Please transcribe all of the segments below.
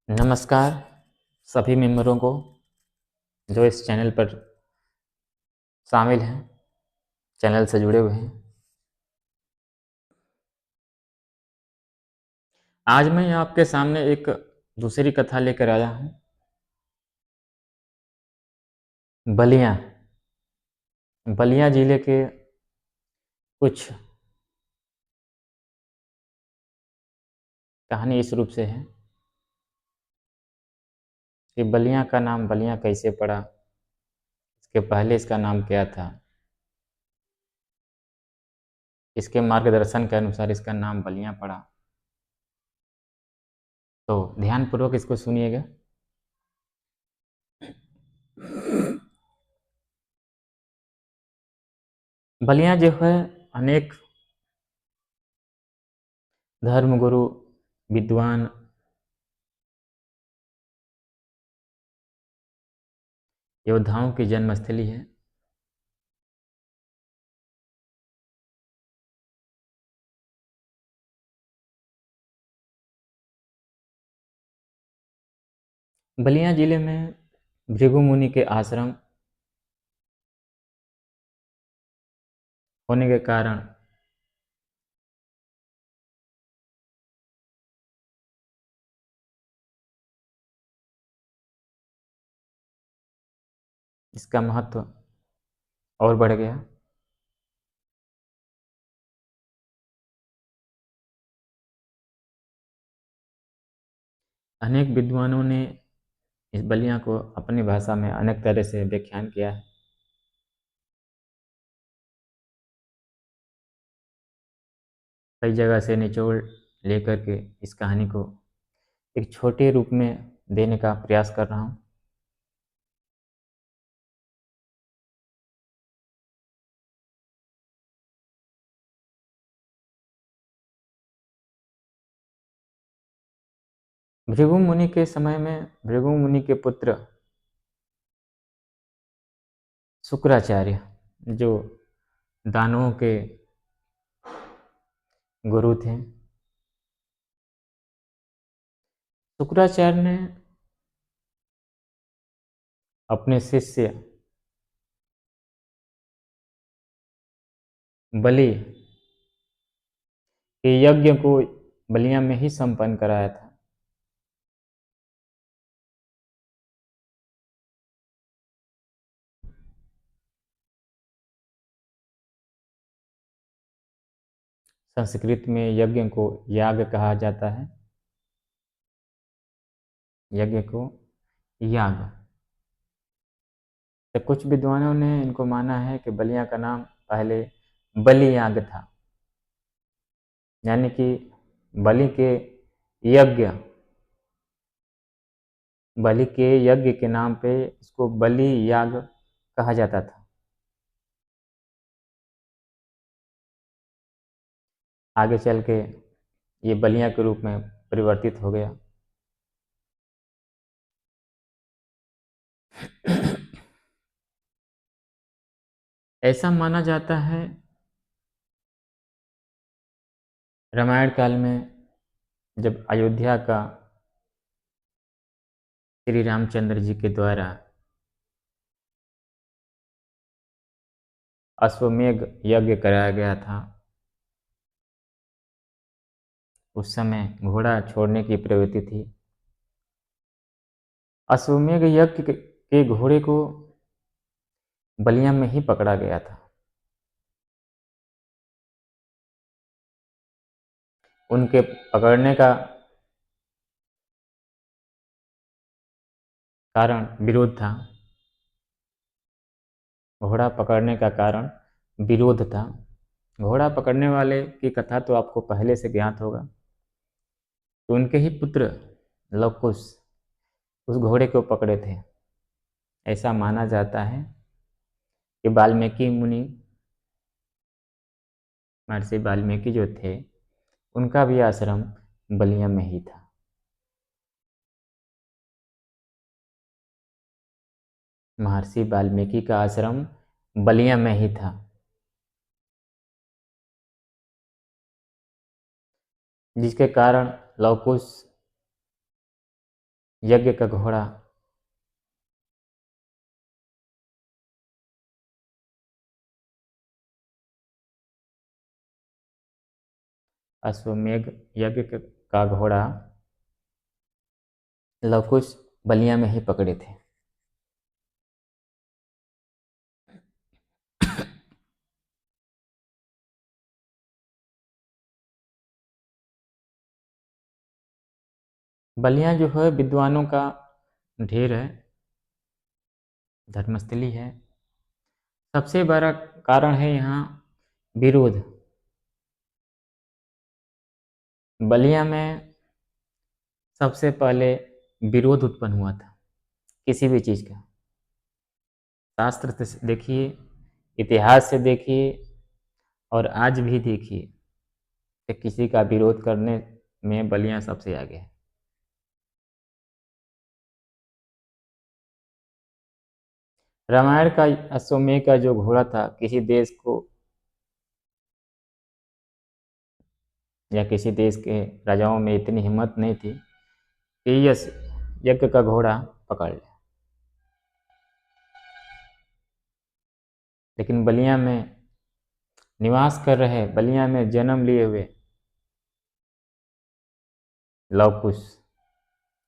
नमस्कार सभी मेंबरों को जो इस चैनल पर शामिल हैं, चैनल से जुड़े हुए हैं। आज मैं आपके सामने एक दूसरी कथा लेकर आया हूँ। बलिया बलिया जिले के कुछ कहानी इस रूप से है कि बलिया का नाम बलिया कैसे पड़ा, इसके पहले इसका नाम क्या था, इसके मार्गदर्शन के अनुसार इसका नाम बलिया पड़ा। तो ध्यानपूर्वक इसको सुनिएगा। बलिया जो है अनेक धर्मगुरु, विद्वान, योद्धाओं की जन्मस्थली है। बलिया जिले में भृगु मुनि के आश्रम होने के कारण इसका महत्व और बढ़ गया। अनेक विद्वानों ने इस बलिया को अपनी भाषा में अनेक तरह से व्याख्यान किया है। कई जगह से निचोड़ लेकर के इस कहानी को एक छोटे रूप में देने का प्रयास कर रहा हूँ। भृगु मुनि के समय में भृगु मुनि के पुत्र शुक्राचार्य, जो दानवों के गुरु थे, शुक्राचार्य ने अपने शिष्य बलि के यज्ञ को बलिया में ही संपन्न कराया था। संस्कृत में यज्ञ को याग कहा जाता है। यज्ञ को याग। तो कुछ विद्वानों ने इनको माना है कि बलिया का नाम पहले बलि याग था, यानी कि बलि के यज्ञ बलि के यज्ञ के नाम पे इसको बलि याग कहा जाता था। आगे चल के ये बलिया के रूप में परिवर्तित हो गया। ऐसा माना जाता है रामायण काल में जब अयोध्या का श्री रामचंद्र जी के द्वारा अश्वमेध यज्ञ कराया गया था, उस समय घोड़ा छोड़ने की प्रवृत्ति थी। अश्वमेध यज्ञ के घोड़े को बलिया में ही पकड़ा गया था। उनके पकड़ने का कारण विरोध था। घोड़ा पकड़ने का कारण विरोध था। घोड़ा पकड़ने वाले की कथा तो आपको पहले से ज्ञात होगा। तो उनके ही पुत्र लवकुश उस घोड़े को पकड़े थे। ऐसा माना जाता है कि वाल्मीकि मुनि, महर्षि वाल्मीकि जो थे, उनका भी आश्रम बलिया में ही था। महर्षि वाल्मीकि का आश्रम बलिया में ही था, जिसके कारण लवकुश यज्ञ का घोड़ा, अश्वमेध यज्ञ का घोड़ा लवकुश बलिया में ही पकड़े थे। बलिया जो है विद्वानों का ढेर है, धर्मस्थली है। सबसे बड़ा कारण है यहाँ विरोध। बलिया में सबसे पहले विरोध उत्पन्न हुआ था किसी भी चीज़ का। शास्त्र से देखिए, इतिहास से देखिए, और आज भी देखिए कि किसी का विरोध करने में बलिया सबसे आगे है। रामायण का अश्वमेध का जो घोड़ा था, किसी देश को या किसी देश के राजाओं में इतनी हिम्मत नहीं थी कि यस यज्ञ का घोड़ा पकड़ ले। लेकिन बलिया में निवास कर रहे, बलिया में जन्म लिए हुए लवकुश,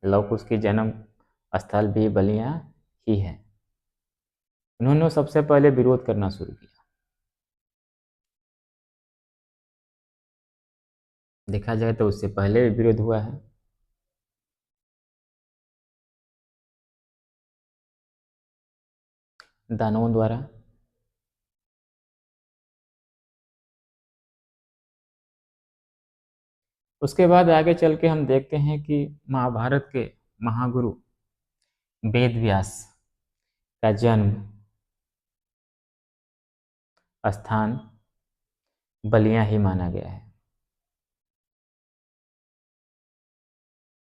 लवकुश की जन्म स्थल भी बलिया ही है। उन्होंने सबसे पहले विरोध करना शुरू किया। देखा जाए तो उससे पहले भी विरोध हुआ है। दानवों द्वारा। उसके बाद आगे चल के हम देखते हैं कि महाभारत के महागुरु वेद व्यास का जन्म स्थान बलिया ही माना गया है।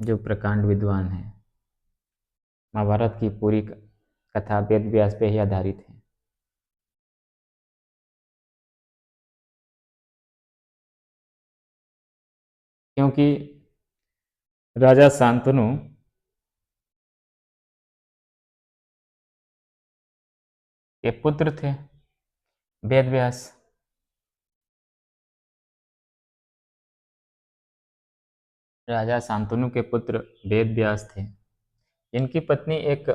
जो प्रकांड विद्वान है, महाभारत की पूरी कथा वेद व्यास पे ही आधारित है। क्योंकि राजा शांतनु के पुत्र थे वेद व्यास। राजा शांतनु के पुत्र वेद व्यास थे। इनकी पत्नी एक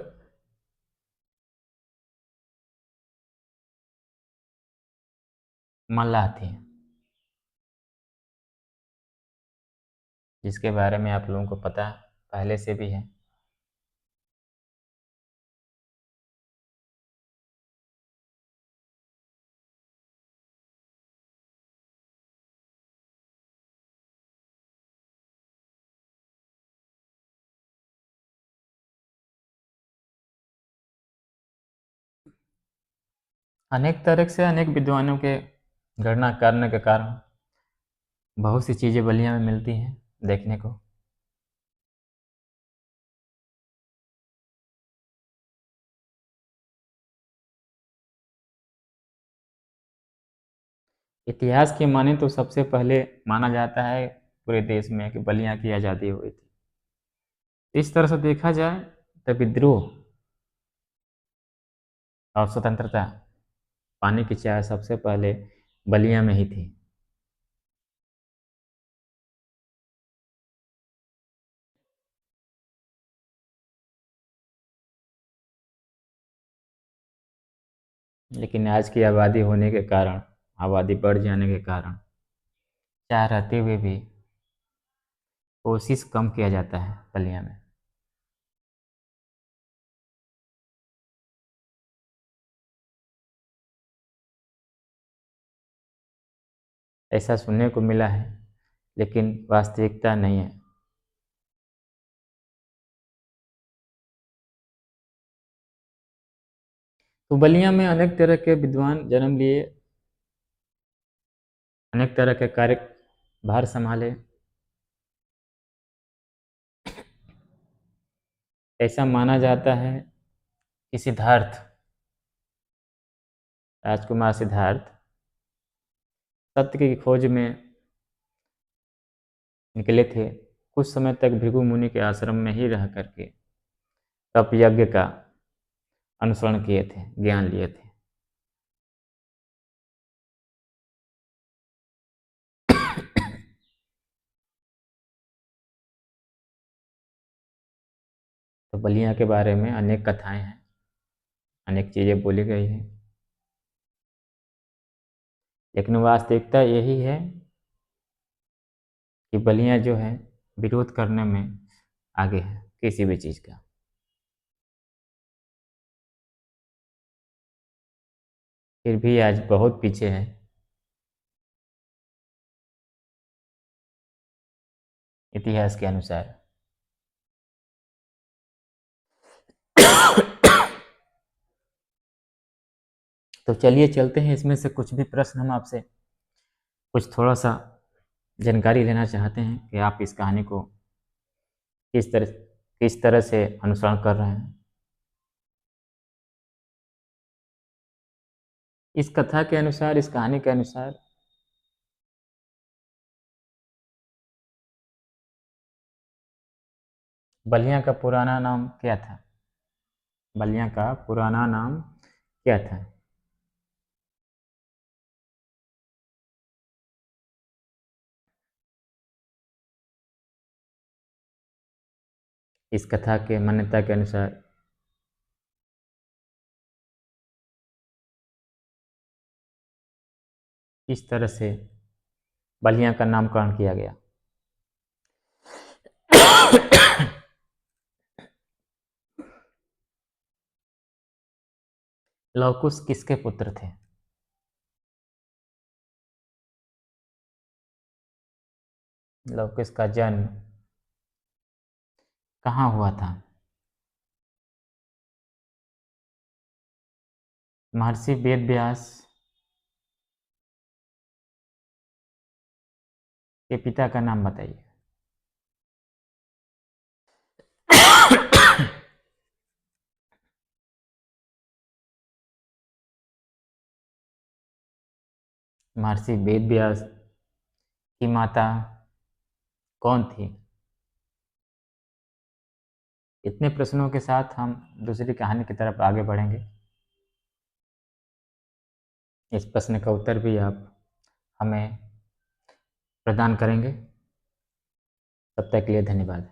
मल्लाह थी, जिसके बारे में आप लोगों को पता पहले से भी है। अनेक तरह से अनेक विद्वानों के गणना करने के कारण बहुत सी चीज़ें बलिया में मिलती हैं देखने को। इतिहास की माने तो सबसे पहले माना जाता है पूरे देश में कि बलिया की आज़ादी हुई थी। इस तरह से देखा जाए तो विद्रोह और स्वतंत्रता पाने की चाह सबसे पहले बलिया में ही थी। लेकिन आज की आबादी होने के कारण, आबादी बढ़ जाने के कारण, चाह रहते हुए भी कोशिश कम किया जाता है बलिया में। ऐसा सुनने को मिला है, लेकिन वास्तविकता नहीं है। तो बलिया में अनेक तरह के विद्वान जन्म लिए, अनेक तरह के कार्यभार संभाले। ऐसा माना जाता है कि सिद्धार्थ, राजकुमार सिद्धार्थ सत्य की खोज में निकले थे कुछ समय तक भृगु मुनि के आश्रम में ही रह करके तप यज्ञ का अनुसरण किए थे, ज्ञान लिए थे। तो बलिया के बारे में अनेक कथाएं हैं, अनेक चीज़ें बोली गई हैं, लेकिन वास्तविकता यही है कि बलिया जो है विरोध करने में आगे है किसी भी चीज़ का। फिर भी आज बहुत पीछे है इतिहास के अनुसार। तो चलिए चलते हैं, इसमें से कुछ भी प्रश्न हम आपसे कुछ थोड़ा सा जानकारी लेना चाहते हैं कि आप इस कहानी को किस तरह से अनुसरण कर रहे हैं। इस कथा के अनुसार, इस कहानी के अनुसार बलिया का पुराना नाम क्या था? बलिया का पुराना नाम क्या था? इस कथा के मान्यता के अनुसार किस तरह से बलिया का नामकरण किया गया? लवकुश किसके पुत्र थे? लवकुश का जन्म कहाँ हुआ था? महर्षि वेद व्यास के पिता का नाम बताइए। महर्षि वेद व्यास की माता कौन थी? इतने प्रश्नों के साथ हम दूसरी कहानी की तरफ आगे बढ़ेंगे। इस प्रश्न का उत्तर भी आप हमें प्रदान करेंगे। तब तक के लिए धन्यवाद।